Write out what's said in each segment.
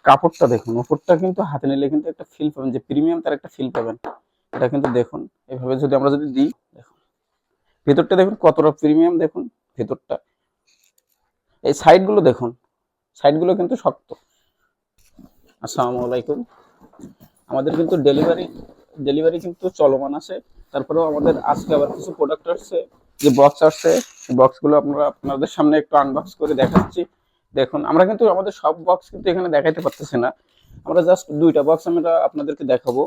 কাপড়টা দেখুন, উপরটা কিন্তু হাতে নিলে কিন্তু একটা ফিল পাবেন, যে প্রিমিয়াম তার একটা ফিল পাবেন। এটা কিন্তু দেখুন, এভাবে যদি আমরা যদি দিই, দেখুন ভেতরটা দেখুন কতটা প্রিমিয়াম, দেখুন ভেতরটা। এই সাইড গুলো দেখুন, সাইড গুলো কিন্তু শক্ত। আসসালামু আলাইকুম। আমাদের কিন্তু ডেলিভারি কিন্তু চলমান আছে। তারপরেও আমাদের আজকে আবার কিছু প্রোডাক্ট আসছে, যে বক্স আসছে, বক্সগুলো আমরা আপনাদের সামনে একটু আনবক্স করে দেখাচ্ছি। দেখুন, আমরা কিন্তু আমাদের সব বক্স কিন্তু এখানে দেখাইতে পারতেছি না। আমরা জাস্ট দুইটা বক্স আমরা আপনাদেরকে দেখাবো।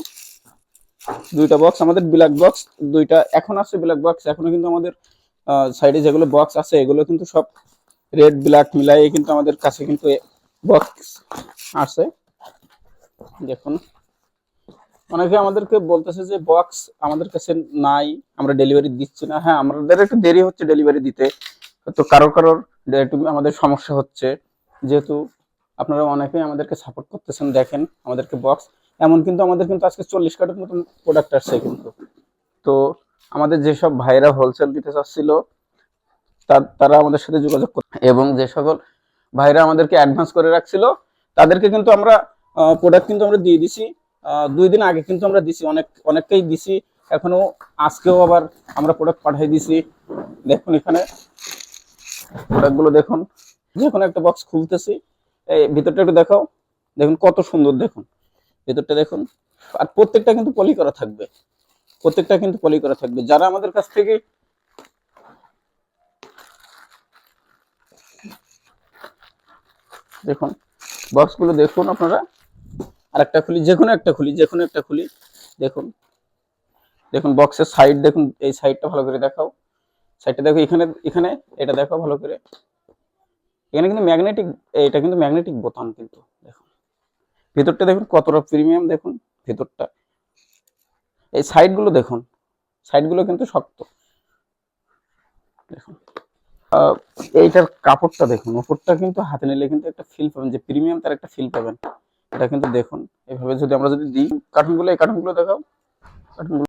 দুইটা বক্স আমাদের ব্ল্যাক বক্স, দুইটা এখন আছে ব্ল্যাক বক্স। এখনো কিন্তু আমাদের সাইডে যেগুলো বক্স আছে এগুলো কিন্তু সব রেড ব্ল্যাক মিলাই কিন্তু আমাদের কাছে কিন্তু বক্স আছে। দেখুন, অনেকে আমাদেরকে বলতেছে যে বক্স আমাদের কাছে নাই, আমরা ডেলিভারি দিচ্ছি না। হ্যাঁ, আমাদের একটু দেরি হচ্ছে ডেলিভারি দিতে, তো কারোর একটু আমাদের সমস্যা হচ্ছে, যেহেতু আপনারা অনেকেই আমাদেরকে সাপোর্ট করতেছেন। দেখেন আমাদেরকে বক্স এমন কিন্তু আমাদের কিন্তু আজকে 40 কার্টুন মতন প্রোডাক্ট আসছে কিন্তু। তো আমাদের যেসব ভাইরা হোলসেল দিতে চাচ্ছিল তারা আমাদের সাথে যোগাযোগ করতে, এবং যে সকল ভাইরা আমাদেরকে অ্যাডভান্স করে রাখছিল তাদেরকে কিন্তু আমরা প্রোডাক্ট কিন্তু আমরা দিয়ে দিছি। 2 দিন আগে কিন্তু আমরা দিছি, অনেককেই দিছি। এখনো আজকেও আবার আমরা প্রোডাক্ট পাঠিয়ে দিছি। দেখুন এখানে প্রোডাক্টগুলো দেখুন, যে কোনো একটা বক্স খুলতেছি। এই ভিতরটা একটু দেখাও, দেখুন কত সুন্দর, দেখুন ভিতরটা দেখুন। আর প্রত্যেকটা কিন্তু পলি করা থাকবে, প্রত্যেকটা কিন্তু পলি করা থাকবে। যারা আমাদের কাছ থেকে দেখুন বক্সগুলো দেখুন আপনারা, আরেকটা খুলি, যে কোনো একটা খুলি। দেখুন, দেখুন বক্সের সাইড দেখুন, এই সাইডটা ভালো করে দেখাও, সাইডটা দেখো, এখানে এখানে এটা দেখো ভালো করে। এখানে কিন্তু ম্যাগনেটিক, এটা কিন্তু ম্যাগনেটিক বোতাম কিন্তু। দেখুন ভেতরটা দেখুন কতটা প্রিমিয়াম, দেখুন ভেতরটা। এই সাইড গুলো দেখুন, সাইড গুলো কিন্তু শক্ত। দেখুন এইটার কাপড়টা দেখুন, উপরটা কিন্তু হাতে নিলে কিন্তু একটা ফিল পাবেন, যে প্রিমিয়াম তার একটা ফিল পাবেন। এটা কিন্তু দেখুন, এভাবে যদি আমরা যদি দিই, কার্টুনগুলো, এই কার্টুনগুলো দেখাও, কার্টুনগুলো